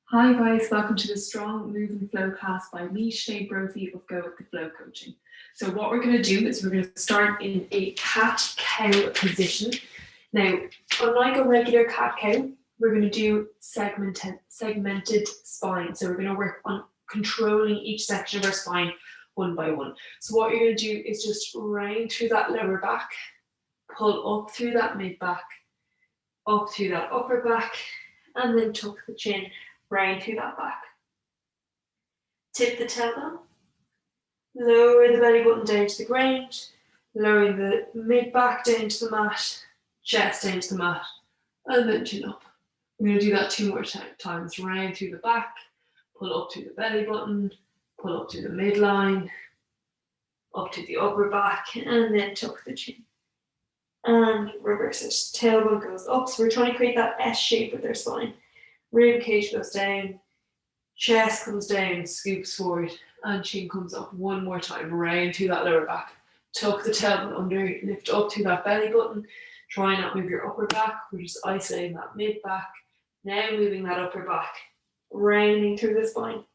Hi guys, welcome to the Strong Move and Flow class by me, Sinead Brophy of Go With The Flow Coaching. So what we're going to do is we're going to start in a cat-cow position. Now, unlike a regular cat-cow, we're going to do segmented spine. So we're going to work on controlling each section of our spine one by one. So what you're going to do is just round through that lower back, pull up through that mid back, up through that upper back, and then tuck the chin round through that back. Tip the tailbone, lower the belly button down to the ground, lowering the mid back down to the mat, chest down to the mat, and then chin up. We're going to do that 2 more times, round through the back, pull up through the belly button, pull up through the midline, up to the upper back, and then tuck the chin. And reverse it. Tailbone goes up, so we're trying to create that S shape with our spine. Rib cage goes down, chest comes down, scoops forward, and chin comes up 1 more time, round through that lower back. Tuck the tailbone under, lift up through that belly button. Try not move your upper back. We're just isolating that mid back. Now moving that upper back, rounding through the spine.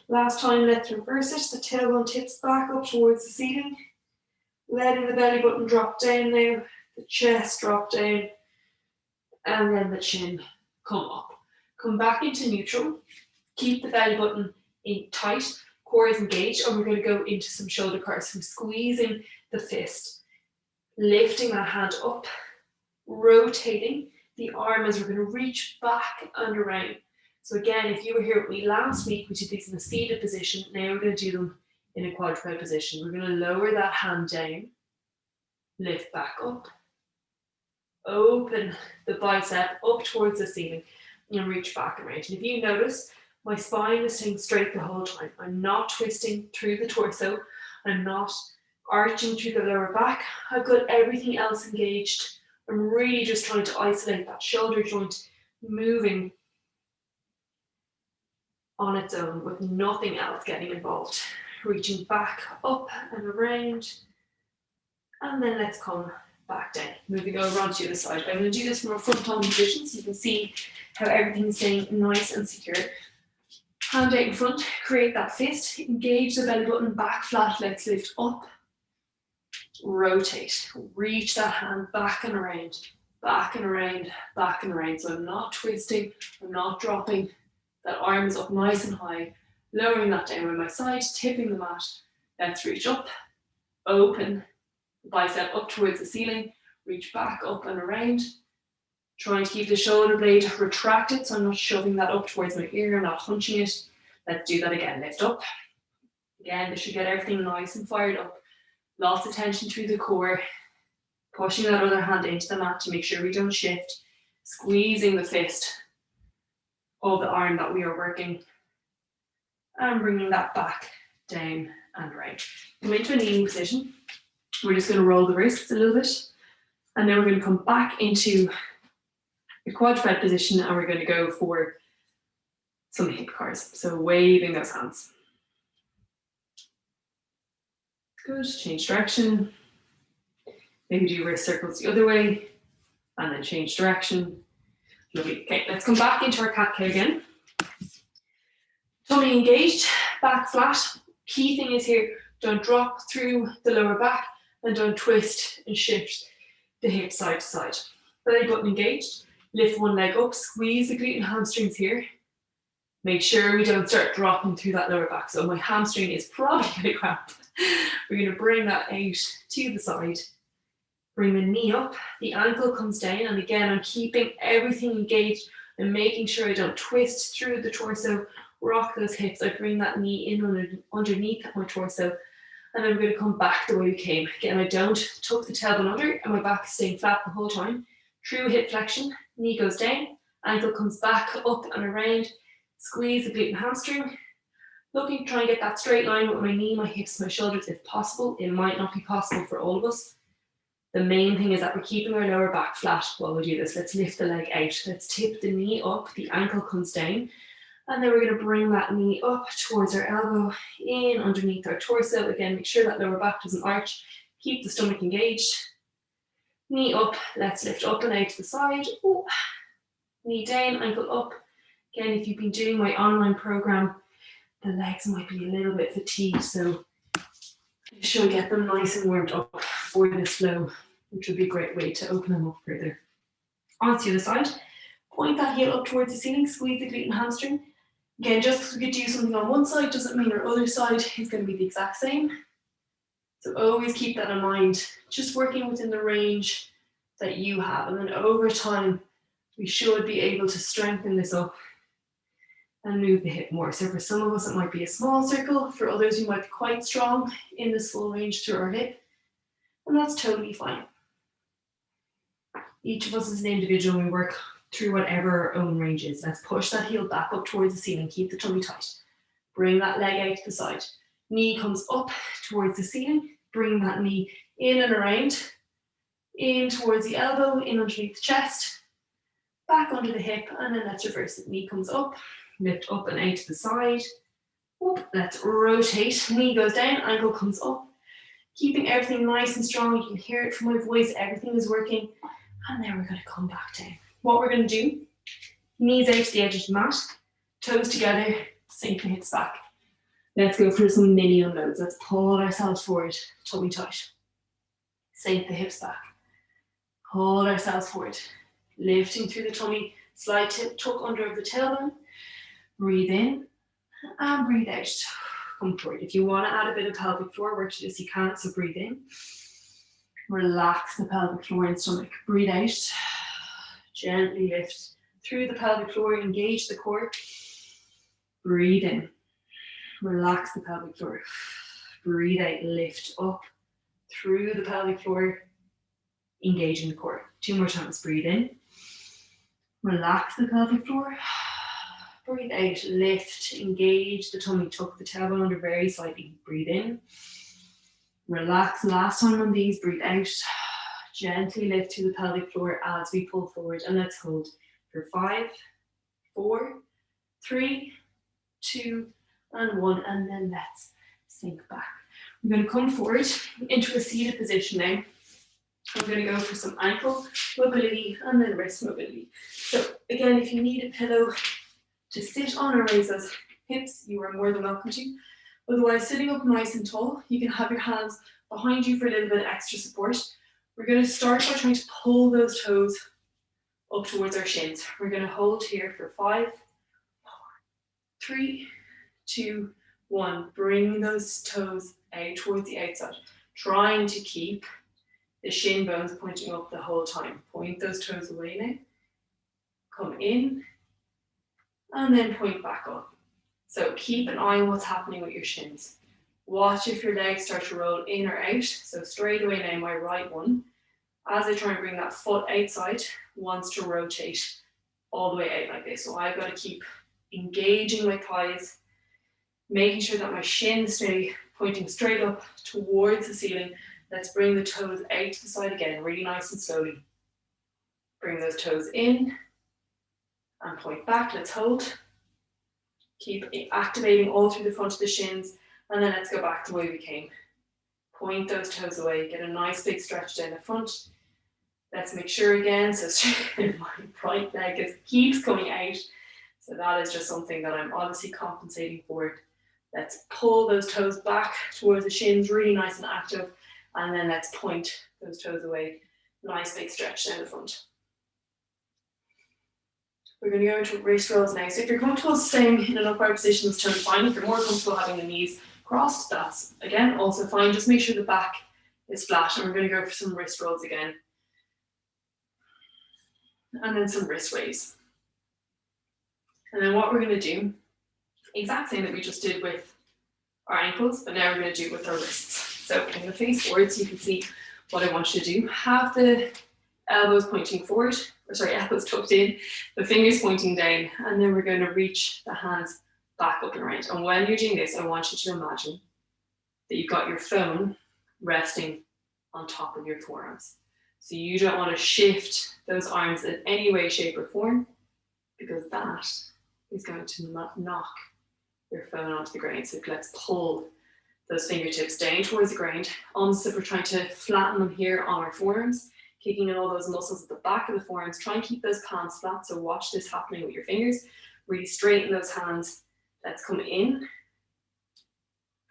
Last time, let's reverse it. The tailbone tips back up towards the ceiling. Letting the belly button drop down now, the chest drop down, and then the chin come up. Come back into neutral. Keep the belly button in tight, core is engaged, and we're going to go into some shoulder curls. So squeezing the fist, lifting that hand up, rotating the arm as we're going to reach back and around. So again, if you were here with me last week, we did these in a seated position. Now we're going to do them in a quadruped position. We're going to lower that hand down, lift back up, open the bicep up towards the ceiling, and reach back and around. And if you notice, my spine is staying straight the whole time. I'm not twisting through the torso. I'm not arching through the lower back. I've got everything else engaged. I'm really just trying to isolate that shoulder joint moving on its own with nothing else getting involved. Reaching back up and around. And then let's come back down. Moving over onto the other side. I'm going to do this from a front-on position so you can see how everything's staying nice and secure. Hand out in front, create that fist, engage the belly button, back flat, let's lift up, rotate, reach that hand back and around, back and around, back and around. So I'm not twisting, I'm not dropping, that arm is up nice and high, lowering that down on my side, tipping the mat, let's reach up, open, bicep up towards the ceiling, reach back up and around, trying to keep the shoulder blade retracted so I'm not shoving that up towards my ear, I'm not hunching it. Let's do that again, lift up. Again, this should get everything nice and fired up. Lots of tension through the core. Pushing that other hand into the mat to make sure we don't shift. Squeezing the fist of the arm that we are working. And bringing that back, down and around. Come into a kneeling position. We're just going to roll the wrists a little bit. And then we're going to come back into a quadruped position and we're going to go for some hip curls. So waving those hands. Good, change direction. Maybe do wrist circles the other way and then change direction. Lovely. Okay, let's come back into our cat-cow again. Tummy engaged, back flat. Key thing is here, don't drop through the lower back and don't twist and shift the hips side to side. Belly button engaged. Lift one leg up, squeeze the glute and hamstrings here. Make sure we don't start dropping through that lower back. So my hamstring is probably going to cramp. We're going to bring that out to the side. Bring the knee up, the ankle comes down, and again, I'm keeping everything engaged and making sure I don't twist through the torso, rock those hips. I bring that knee in underneath my torso, and then we're going to come back the way we came. Again, I don't tuck the tailbone under, and my back is staying flat the whole time. True hip flexion, knee goes down, ankle comes back up and around, squeeze the glute and hamstring. Looking to try and get that straight line with my knee, my hips, my shoulders if possible. It might not be possible for all of us. The main thing is that we're keeping our lower back flat while we do this. Let's lift the leg out. Let's tip the knee up, the ankle comes down. And then we're going to bring that knee up towards our elbow, in underneath our torso. Again, make sure that lower back doesn't arch. Keep the stomach engaged. Knee up, let's lift up and out to the side. Ooh. Knee down, ankle up. Again, if you've been doing my online program, the legs might be a little bit fatigued, so you should get them nice and warmed up for this flow, which would be a great way to open them up further. On to the other side, point that heel up towards the ceiling, squeeze the glute and hamstring. Again, just because we could do something on one side doesn't mean our other side is going to be the exact same. So always keep that in mind, just working within the range that you have. And then over time, we should be able to strengthen this up and move the hip more. So for some of us, it might be a small circle. For others, we might be quite strong in this full range through our hip. And that's totally fine. Each of us is an individual. We work through whatever our own range is. Let's push that heel back up towards the ceiling. Keep the tummy tight. Bring that leg out to the side. Knee comes up towards the ceiling. Bring that knee in and around. In towards the elbow, in underneath the chest. Back under the hip, and then let's reverse it. Knee comes up, lift up and out to the side. Whoop, let's rotate. Knee goes down, ankle comes up. Keeping everything nice and strong. You can hear it from my voice. Everything is working. And then we're going to come back down. What we're going to do, knees out to the edge of the mat, toes together, sink the hips back. Let's go for some mini unloads. Let's pull ourselves forward, tummy tight. Sink the hips back. Hold ourselves forward. Lifting through the tummy, slight tuck under of the tailbone. Breathe in and breathe out. Come forward. If you want to add a bit of pelvic floor work to this, you can, so breathe in. Relax the pelvic floor and stomach. Breathe out. Gently lift through the pelvic floor, engage the core. Breathe in. Relax the pelvic floor. Breathe out, lift up through the pelvic floor, engaging the core. 2 more times. Breathe in. Relax the pelvic floor. Breathe out, lift, engage the tummy, tuck the tailbone under very slightly. Breathe in. Relax. Last time on these, breathe out. Gently lift through the pelvic floor as we pull forward, and let's hold for 5, 4, 3, 2, and 1, and then let's sink back. We're going to come forward into a seated position now. I'm going to go for some ankle mobility and then wrist mobility. So again, if you need a pillow to sit on or raise those hips, you are more than welcome to. Otherwise, sitting up nice and tall, you can have your hands behind you for a little bit of extra support. We're going to start by trying to pull those toes up towards our shins. We're going to hold here for 5, 4, 3, 2, 1. Bring those toes out towards the outside, trying to keep the shin bones pointing up the whole time. Point those toes away now. Come in, and then point back up. So keep an eye on what's happening with your shins. Watch if your legs start to roll in or out. So straight away now, my right one, as I try and bring that foot outside, wants to rotate all the way out like this. So I've got to keep engaging my thighs, making sure that my shins stay pointing straight up towards the ceiling. Let's bring the toes out to the side again, really nice and slowly. Bring those toes in and point back. Let's hold. Keep activating all through the front of the shins, and then let's go back the way we came. Point those toes away, get a nice big stretch down the front. Let's make sure again, so my right leg keeps coming out. So that is just something that I'm obviously compensating for. Let's pull those toes back towards the shins, really nice and active. And then let's point those toes away. Nice big stretch down the front. We're going to go into wrist rolls now. So if you're comfortable staying in an upright position, it's totally fine. If you're more comfortable having the knees crossed, that's again also fine. Just make sure the back is flat, and we're going to go for some wrist rolls again. And then some wrist raise. And then what we're going to do, exact same that we just did with our ankles, but now we're going to do it with our wrists. So I'm going to face forward so you can see what I want you to do. Have the elbows pointing forward, elbows tucked in, the fingers pointing down, and then we're going to reach the hands back up and around. And when you're doing this, I want you to imagine that you've got your phone resting on top of your forearms. So you don't want to shift those arms in any way, shape, or form, because that is going to knock your phone onto the ground. So let's pull those fingertips down towards the ground, almost as if we're trying to flatten them here on our forearms, kicking in all those muscles at the back of the forearms. Try and keep those palms flat, so watch this happening with your fingers. Really straighten those hands. Let's come in.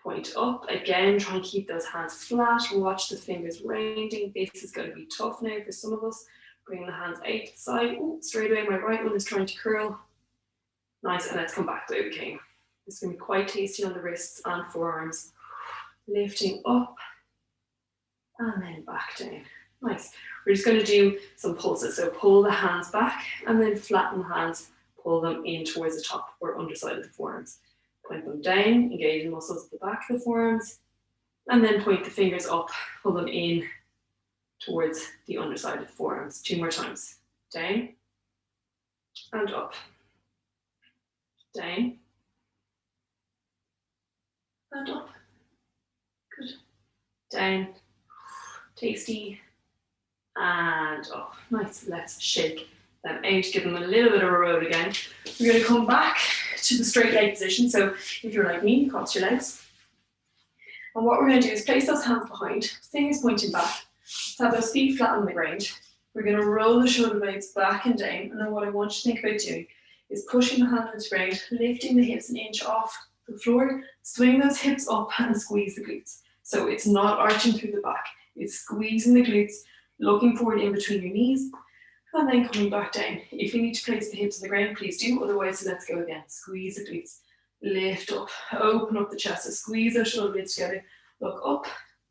Point up. Again, try and keep those hands flat. Watch the fingers rounding. This is going to be tough now for some of us. Bring the hands out to the side. Oh, straight away, my right one is trying to curl. Nice, and let's come back the way we came. This is going to be quite tasty on the wrists and forearms. Lifting up and then back down. Nice. We're just going to do some pulses. So pull the hands back and then flatten the hands. Pull them in towards the top or underside of the forearms. Point them down, engage the muscles at the back of the forearms, and then point the fingers up, pull them in towards the underside of the forearms. 2 more times. Down and up. Down and up. Good. Down. Tasty. And up. Nice. Let's shake them out. Give them a little bit of a roll again. We're going to come back to the straight leg position. So if you're like me, cross your legs. And what we're going to do is place those hands behind, fingers pointing back. Let's have those feet flat on the ground. We're going to roll the shoulder blades back and down. And then what I want you to think about doing is pushing the hand into the ground, lifting the hips an inch off the floor, swing those hips up and squeeze the glutes. So it's not arching through the back. It's squeezing the glutes, looking forward in between your knees, and then coming back down. If you need to place the hips on the ground, please do. Otherwise, let's go again. Squeeze the glutes. Lift up. Open up the chest. So squeeze those shoulder blades together. Look up.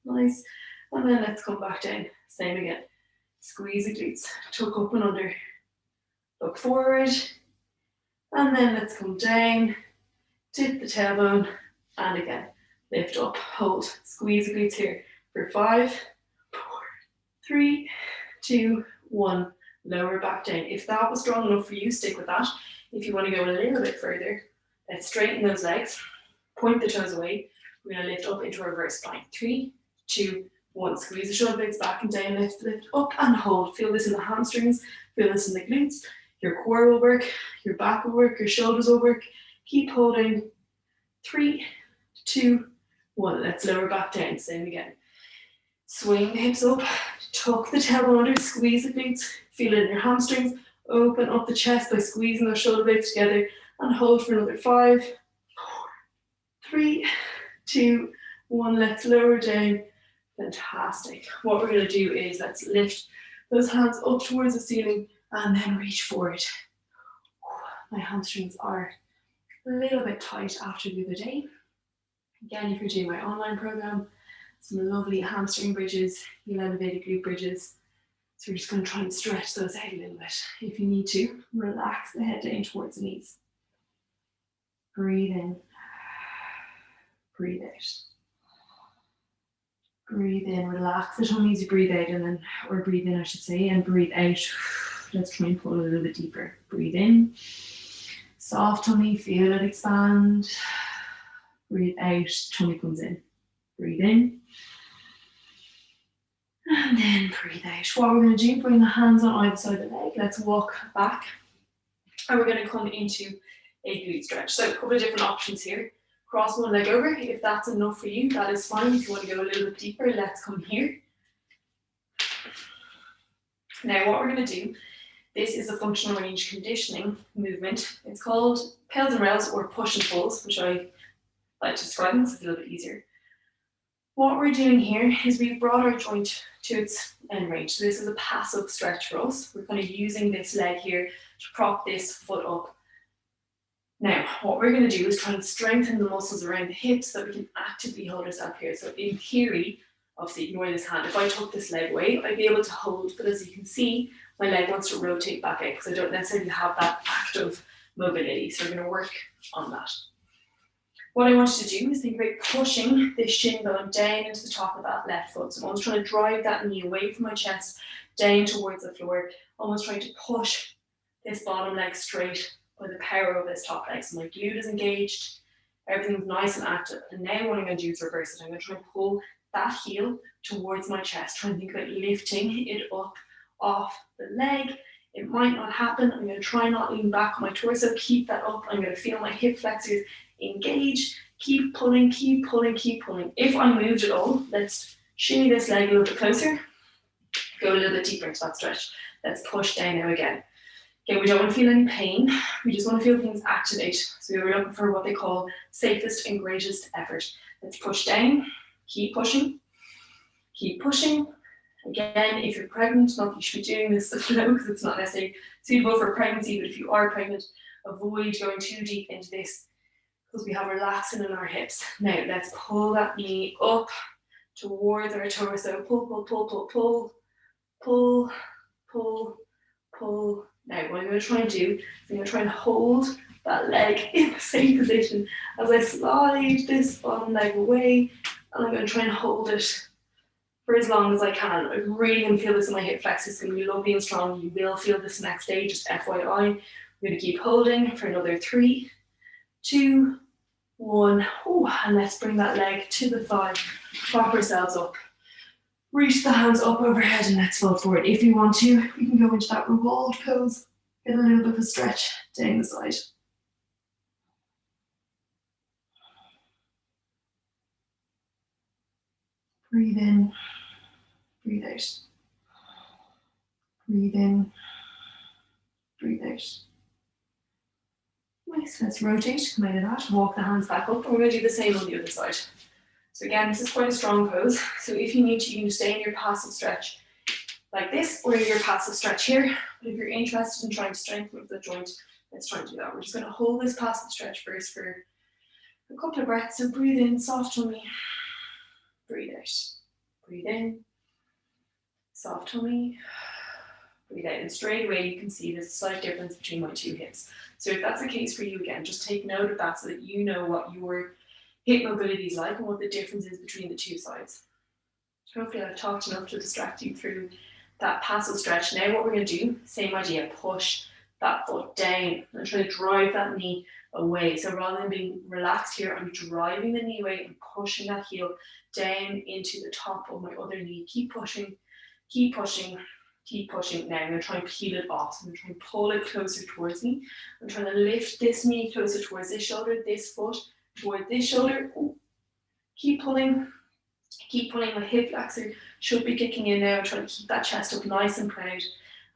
Nice. And then let's come back down. Same again. Squeeze the glutes. Tuck up and under. Look forward. And then let's come down. Tip the tailbone. And again. Lift up. Hold. Squeeze the glutes here. For 5, 4, 3, 2, 1. Lower back down. If that was strong enough for you, stick with that. If you want to go a little bit further, let's straighten those legs. Point the toes away. We're going to lift up into reverse plank. 3, 2, 1. Squeeze the shoulder blades back and down. Lift, lift up and hold. Feel this in the hamstrings. Feel this in the glutes. Your core will work. Your back will work. Your shoulders will work. Keep holding. 3, 2, 1. Let's lower back down. Same again. Swing the hips up. Tuck the tailbone under. Squeeze the glutes. Feel it in your hamstrings. Open up the chest by squeezing those shoulder blades together and hold for another 5, 4, 3, 2, 1. Let's lower down. Fantastic. What we're going to do is let's lift those hands up towards the ceiling and then reach forward. My hamstrings are a little bit tight after the other day. Again, if you're doing my online program, some lovely hamstring bridges, elevated glute bridges. So we're just going to try and stretch those out a little bit. If you need to, relax the head down towards the knees. Breathe in. Breathe out. Breathe in, relax the tummy as you breathe out, and then, or breathe in I should say, and breathe out. Let's try and pull a little bit deeper. Breathe in. Soft tummy, feel it expand. Breathe out, tummy comes in. Breathe in. And then breathe out. What we're going to do, bring the hands on either side of the leg. Let's walk back. And we're going to come into a glute stretch. So a couple of different options here. Cross one leg over. If that's enough for you, that is fine. If you want to go a little bit deeper, let's come here. Now what we're going to do, this is a functional range conditioning movement. It's called pels and rails or push and pulls, which I like to describe because it's a little bit easier. What we're doing here is we've brought our joint to its end range. So this is a passive stretch for us. We're kind of using this leg here to prop this foot up. Now, what we're going to do is try and strengthen the muscles around the hips so that we can actively hold ourselves here. So in theory, obviously ignore this hand. If I took this leg away, I'd be able to hold, but as you can see, my leg wants to rotate back out because I don't necessarily have that active mobility. So we're going to work on that. What I want you to do is think about pushing this shin bone down into the top of that left foot. So I'm almost trying to drive that knee away from my chest, down towards the floor, almost trying to push this bottom leg straight by the power of this top leg. So my glute is engaged, everything's nice and active. And now what I'm going to do is reverse it. I'm going to try and pull that heel towards my chest, try and think about lifting it up off the leg. It might not happen. I'm going to try not lean back on my torso, keep that up. I'm going to feel my hip flexors engage, keep pulling, keep pulling, keep pulling. If I moved at all, let's shimmy this leg a little bit closer, go a little bit deeper into that stretch. Let's push down now again. Okay, we don't want to feel any pain. We just want to feel things activate. So we're looking for what they call safest and greatest effort. Let's push down, keep pushing, keep pushing. Again, if you're pregnant, not that you should be doing this slow because it's not necessarily suitable for pregnancy, but if you are pregnant, avoid going too deep into this because we have relaxing in our hips. Now, let's pull that knee up towards our torso. Pull, pull, pull, pull, pull, pull, pull, pull. Now, what I'm going to try and do is I'm going to try and hold that leg in the same position as I slide this bottom leg away, and I'm going to try and hold it for as long as I can. I'm really going to feel this in my hip flexors. It's going to be lovely and strong. You will feel this next day, just FYI. We're going to keep holding for another 3, 2, 1. Oh, and let's bring that leg to the thigh. Prop ourselves up. Reach the hands up overhead and let's fold forward. If you want to, we can go into that revolved pose. Get a little bit of a stretch down the side. Breathe in, breathe out. Breathe in, breathe out. Nice, let's rotate, come out of that, walk the hands back up, and we're going to do the same on the other side. So again, this is quite a strong pose. So if you need to, you can stay in your passive stretch like this, or your passive stretch here. But if you're interested in trying to strengthen the joint, let's try and do that. We're just going to hold this passive stretch first for a couple of breaths. So breathe in, soft tummy. Breathe out. Breathe in, soft tummy. Breathe out, and straight away you can see there's a slight difference between my two hips. So if that's the case for you, again, just take note of that so that you know what your hip mobility is like and what the difference is between the two sides. Hopefully I've talked enough to distract you through that passive stretch. Now what we're going to do, same idea, push that foot down and try to drive that knee away. So rather than being relaxed here, I'm driving the knee away and pushing that heel down into the top of my other knee. Keep pushing, keep pushing, keep pushing. Now I'm going to try and peel it off. So I'm going to try and pull it closer towards me. I'm trying to lift this knee closer towards this shoulder, this foot toward this shoulder. Ooh. Keep pulling. Keep pulling. My hip flexor should be kicking in now. I'm trying to keep that chest up nice and proud.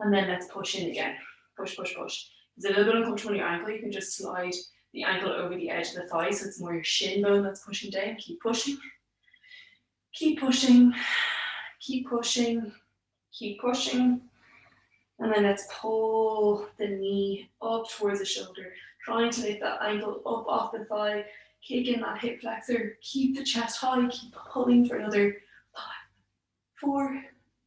And then let's push in again. Push, push, push. It's a little bit uncomfortable on your ankle. You can just slide the ankle over the edge of the thigh, so it's more your shin bone that's pushing down. Keep pushing. Keep pushing. Keep pushing. Keep pushing. And then let's pull the knee up towards the shoulder, trying to lift that ankle up off the thigh. Kick in that hip flexor. Keep the chest high. Keep pulling for another 5, 4,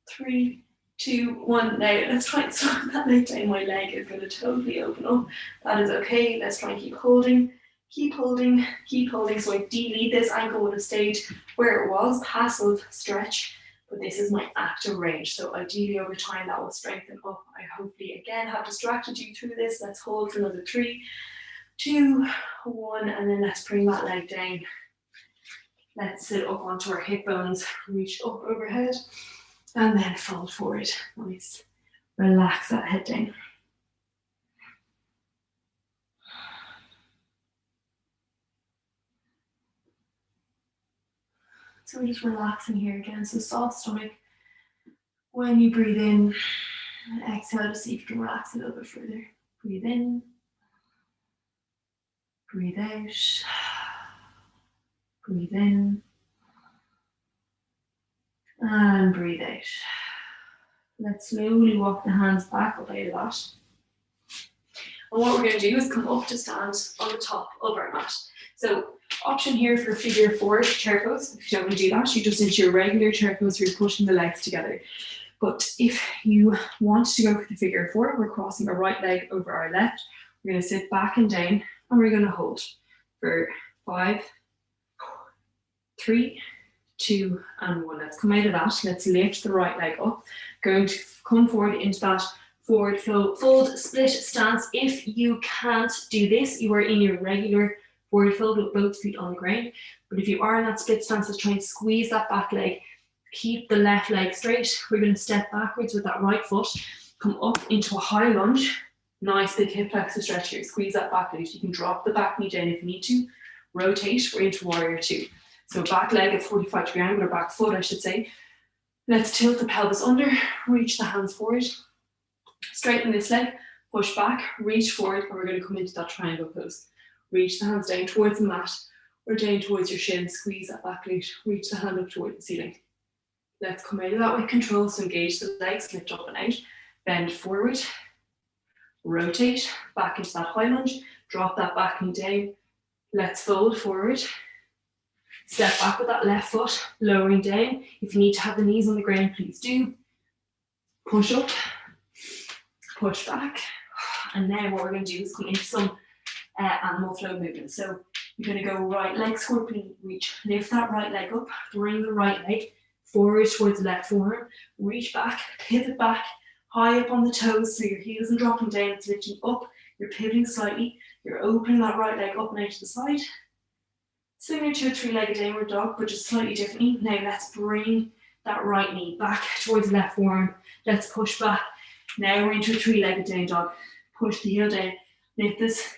3, 2, 1. Now let's try and stop that leg down. My leg is going to totally open up. That is okay. Let's try and keep holding. Keep holding. Keep holding. So ideally this ankle would have stayed where it was, passive stretch. But this is my active range. So ideally over time that will strengthen up. I hopefully again have distracted you through this. Let's hold for another 3, 2, 1, and then let's bring that leg down. Let's sit up onto our hip bones, reach up overhead, and then fold forward. Nice. Relax that head down. So we're just relaxing here again. So soft stomach. When you breathe in, and exhale to see if you can relax a little bit further. Breathe in. Breathe out. Breathe in. And breathe out. Let's slowly walk the hands back up out of that. And what we're going to do is come up to stand on the top of our mat. So option here for figure 4 chair pose. If you don't want to do that, you just into your regular chair pose where you're pushing the legs together. But if you want to go for the figure 4, we're crossing our right leg over our left. We're going to sit back and down, and we're going to hold for 5, 3, 2, and 1. Let's come out of that. Let's lift the right leg up. Going to come forward into that forward fold split stance. If you can't do this, you are in your regular forward fold with both feet on the ground. But if you are in that split stance, let's try and squeeze that back leg. Keep the left leg straight. We're going to step backwards with that right foot. Come up into a high lunge. Nice big hip flexor stretch here. Squeeze that back leg. You can drop the back knee down if you need to. Rotate. We're into warrior 2. So back leg at 45 degree angle, or back foot I should say. Let's tilt the pelvis under. Reach the hands forward. Straighten this leg. Push back, reach forward, and we're going to come into that triangle pose. Reach the hands down towards the mat or down towards your shin. Squeeze that back glute. Reach the hand up towards the ceiling. Let's come out of that with control. So engage the legs, lift up and out. Bend forward. Rotate back into that high lunge. Drop that back knee down. Let's fold forward. Step back with that left foot, lowering down. If you need to have the knees on the ground, please do. Push up, push back. And now what we're going to do is come into some animal flow movement. So you're going to go right leg scorpion reach. Lift that right leg up. Bring the right leg forward towards the left forearm. Reach back, pivot back, high up on the toes. So your heels are dropping down. It's lifting up. You're pivoting slightly. You're opening that right leg up and out to the side. Similar to a three-legged downward dog, but just slightly differently. Now let's bring that right knee back towards the left forearm. Let's push back. Now we're into a three-legged down dog. Push the heel down. Lift this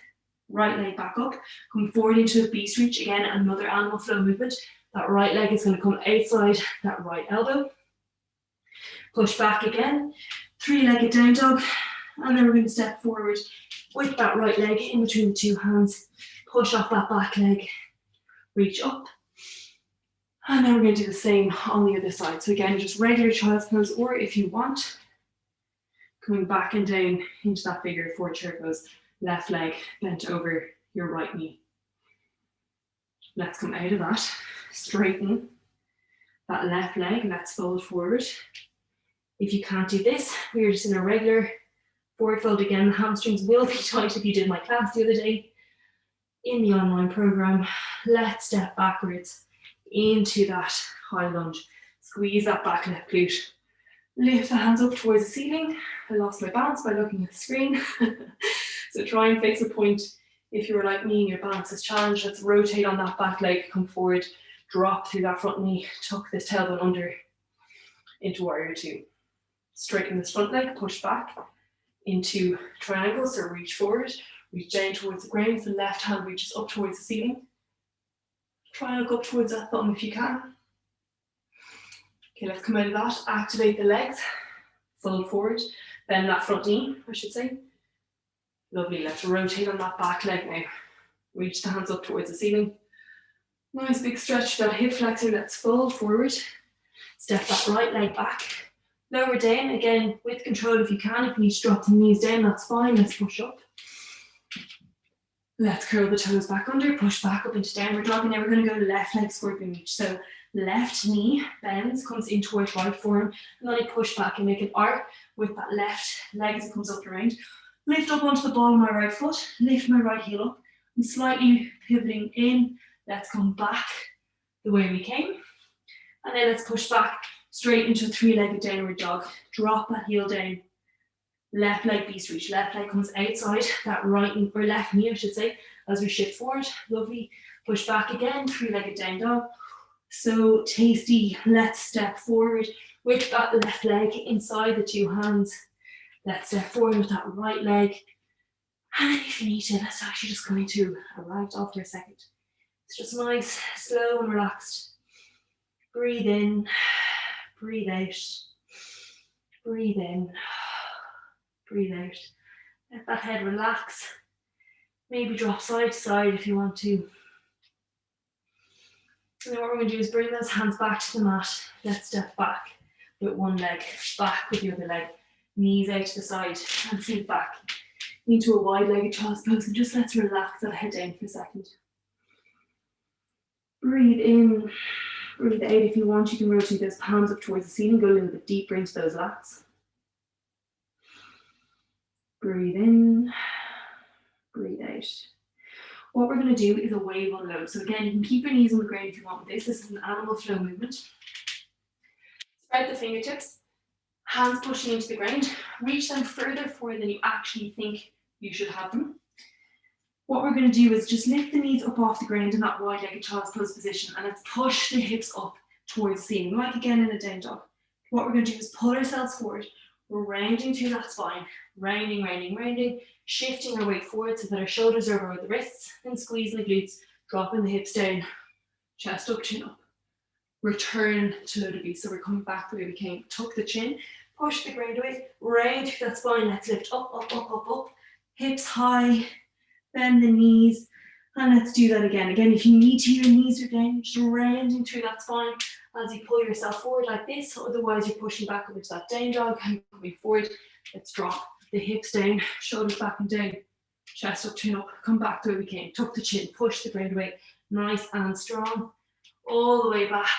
right leg back up. Come forward into a beast reach. Again, another animal flow movement. That right leg is going to come outside that right elbow. Push back again. Three-legged down dog. And then we're going to step forward with that right leg in between the two hands. Push off that back leg. Reach up. And then we're going to do the same on the other side. So again, just regular child's pose, or if you want, coming back and down into that figure four chair pose. Left leg bent over your right knee. Let's come out of that. Straighten that left leg. Let's fold forward. If you can't do this, we're just in a regular forward fold again. The hamstrings will be tight if you did my class the other day in the online program. Let's step backwards into that high lunge. Squeeze that back left glute. Lift the hands up towards the ceiling. I lost my balance by looking at the screen. So try and fix a point. If you're like me and your balance is challenged, let's rotate on that back leg, come forward, drop through that front knee, tuck this tailbone under into warrior two. Straighten this front leg, push back into triangle, so reach forward, reach down towards the ground, the left hand reaches up towards the ceiling. Try and look up towards that thumb if you can. Okay, let's come out of that, activate the legs, fold forward, bend that front knee, I should say. Lovely, let's rotate on that back leg now. Reach the hands up towards the ceiling. Nice big stretch to that hip flexor, let's fold forward. Step that right leg back. Lower down, again, with control if you can. If you need to drop the knees down, that's fine. Let's push up. Let's curl the toes back under, push back up into downward dog. And now we're going to go left leg scorpion reach. So left knee bends, comes in towards right forearm. And then I push back and make an arc with that left leg as it comes up and around. Lift up onto the ball of my right foot. Lift my right heel up. I'm slightly pivoting in. Let's come back the way we came. And then let's push back straight into a three-legged downward dog. Drop that heel down. Left leg beast reach. Left leg comes outside that right knee, or left knee I should say, as we shift forward. Lovely. Push back again, three-legged down dog. So tasty. Let's step forward with that left leg inside the two hands. Let's step forward with that right leg. And if you need to, let's actually just come into a ragdoll for a second. It's just nice, slow and relaxed. Breathe in, breathe out, breathe in, breathe out. Let that head relax. Maybe drop side to side if you want to. And then what we're going to do is bring those hands back to the mat. Let's step back with one leg, back with the other leg. Knees out to the side and sink back into a wide-legged child's pose. And just let's relax that head down for a second. Breathe in. Breathe out. If you want, you can rotate those palms up towards the ceiling, go a little bit deeper into those lats. Breathe in, breathe out. What we're going to do is a wave unload. So again, you can keep your knees on the ground if you want with this. This is an animal flow movement. Spread the fingertips, hands pushing into the ground. Reach them further forward than you actually think you should have them. What we're going to do is just lift the knees up off the ground in that wide-legged child's pose position, and let's push the hips up towards the ceiling, like again in a down dog. What we're going to do is pull ourselves forward. We're rounding through that spine, rounding, rounding, rounding, shifting our weight forward so that our shoulders are over the wrists, then squeezing the glutes, dropping the hips down, chest up, chin up. Return to loaded beast. So we're coming back the way we came. Tuck the chin, Push the ground away, round through that spine. Let's lift up, up, up, up, up. Hips high, bend the knees. And let's do that again. Again, if you need to, your knees are down, just rounding through that spine as you pull yourself forward like this. Otherwise, you're pushing back up into that down dog and coming forward. Let's drop the hips down, shoulders back and down, chest up, chin up. Come back to where we came. Tuck the chin, push the ground away. Nice and strong. All the way back.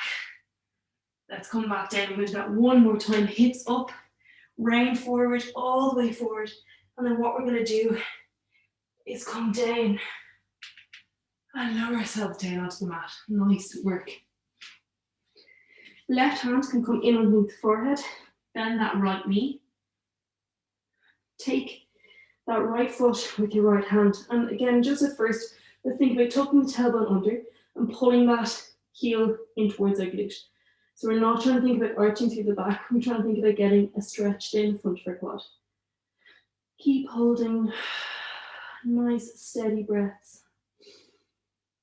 Let's come back down. We're going to do that one more time. Hips up, round forward, all the way forward. And then what we're going to do is come down and lower ourselves down onto the mat. Nice work. Left hand can come in underneath the forehead. Bend that right knee. Take that right foot with your right hand. And again, just at first, let's think about tucking the tailbone under and pulling that heel in towards our glute. So we're not trying to think about arching through the back. We're trying to think about getting a stretch down the front of our quad. Keep holding. Nice, steady breaths.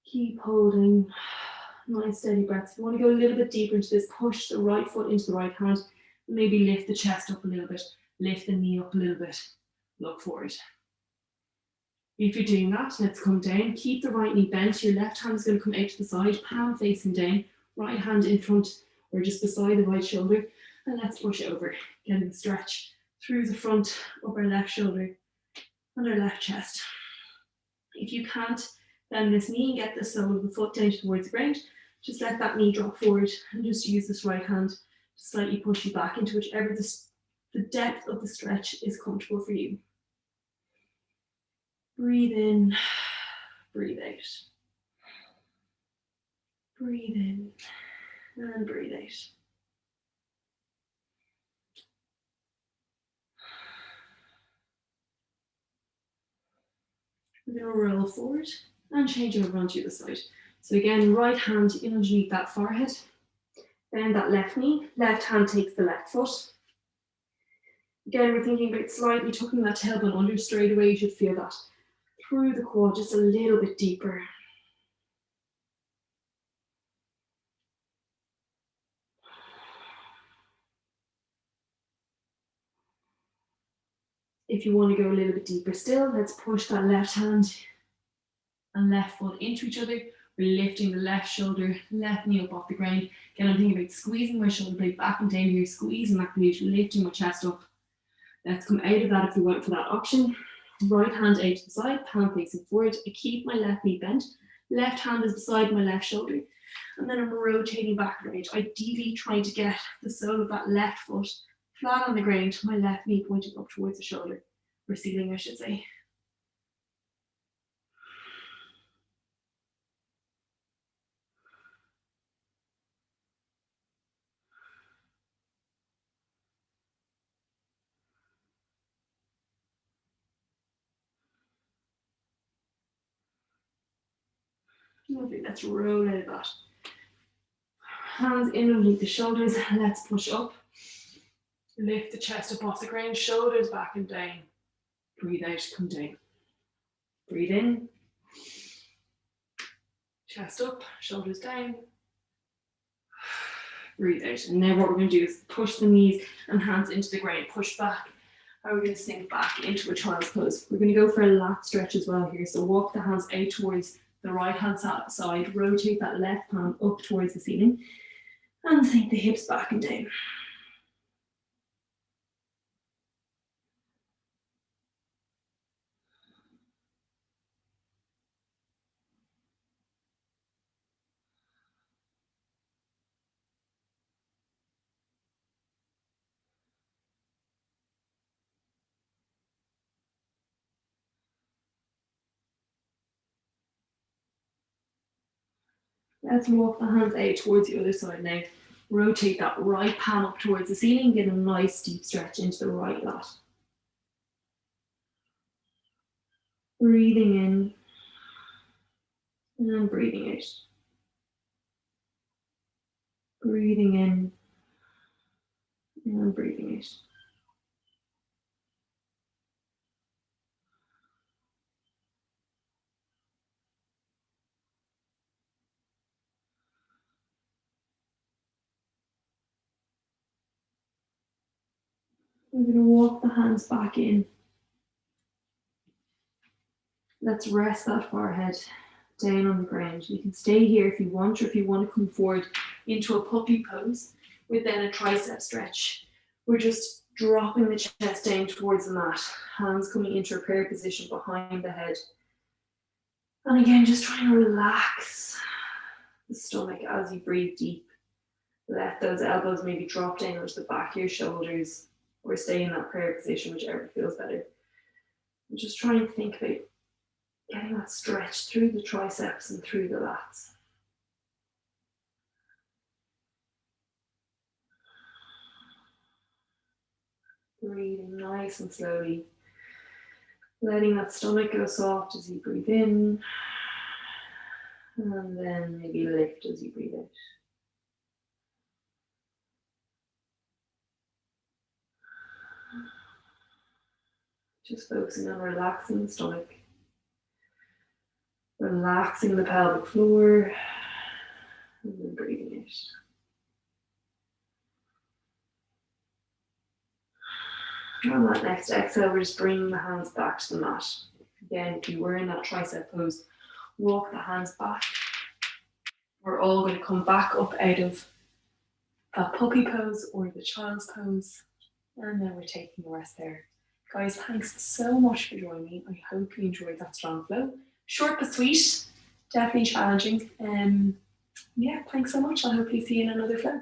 Keep holding. Nice, steady breaths. If you want to go a little bit deeper into this, push the right foot into the right hand. Maybe lift the chest up a little bit. Lift the knee up a little bit. Look forward. If you're doing that, let's come down. Keep the right knee bent. Your left hand is going to come out to the side, palm facing down. Right hand in front or just beside the right shoulder. And let's push over. Getting the stretch through the front of our left shoulder and our left chest. If you can't bend this knee and get the sole of the foot down towards the ground, just let that knee drop forward and just use this right hand to slightly push you back into whichever the depth of the stretch is comfortable for you. Breathe in, breathe out. Breathe in and breathe out. We're going to roll forward and change over onto the other side. So again, right hand in underneath that forehead. Bend that left knee. Left hand takes the left foot. Again, we're thinking about slightly tucking that tailbone under. Straight away, you should feel that through the quad just a little bit deeper. If you want to go a little bit deeper still, let's push that left hand and left foot into each other. We're lifting the left shoulder, left knee up off the ground. Again, I'm thinking about squeezing my shoulder blade back and down here, squeezing that glute, lifting my chest up. Let's come out of that if we went for that option. Right hand out to the side, palm facing forward. I keep my left knee bent. Left hand is beside my left shoulder. And then I'm rotating back and right, ideally trying to get the sole of that left foot flat on the ground, my left knee pointing up towards the shoulder, or ceiling, I should say. Lovely, let's roll out of that. Hands in underneath the shoulders, let's push up. Lift the chest up off the ground, shoulders back and down. Breathe out, come down. Breathe in. Chest up, shoulders down. Breathe out. And now what we're going to do is push the knees and hands into the ground. Push back. And we're going to sink back into a child's pose. We're going to go for a lat stretch as well here. So walk the hands out towards the right hand side. Rotate that left palm up towards the ceiling. And sink the hips back and down. Let's walk the hands out towards the other side now. Rotate that right palm up towards the ceiling. Get a nice deep stretch into the right lat. Breathing in and breathing out. Breathing in and breathing out. We're going to walk the hands back in. Let's rest that forehead down on the ground. You can stay here if you want, or if you want to come forward into a puppy pose with then a tricep stretch. We're just dropping the chest down towards the mat, hands coming into a prayer position behind the head. And again, just trying to relax the stomach as you breathe deep. Let those elbows maybe drop down onto the back of your shoulders, or stay in that prayer position, whichever feels better. And just try and think about getting that stretch through the triceps and through the lats. Breathing nice and slowly. Letting that stomach go soft as you breathe in. And then maybe lift as you breathe out. Just focusing on relaxing the stomach. Relaxing the pelvic floor. And then breathing out. On that next exhale, we're just bringing the hands back to the mat. Again, if you were in that tricep pose, walk the hands back. We're all going to come back up out of that puppy pose or the child's pose. And then we're taking the rest there. Guys, thanks so much for joining me. I hope you enjoyed that strong flow. Short but sweet, definitely challenging. Yeah, thanks so much. I'll hopefully see you in another flow.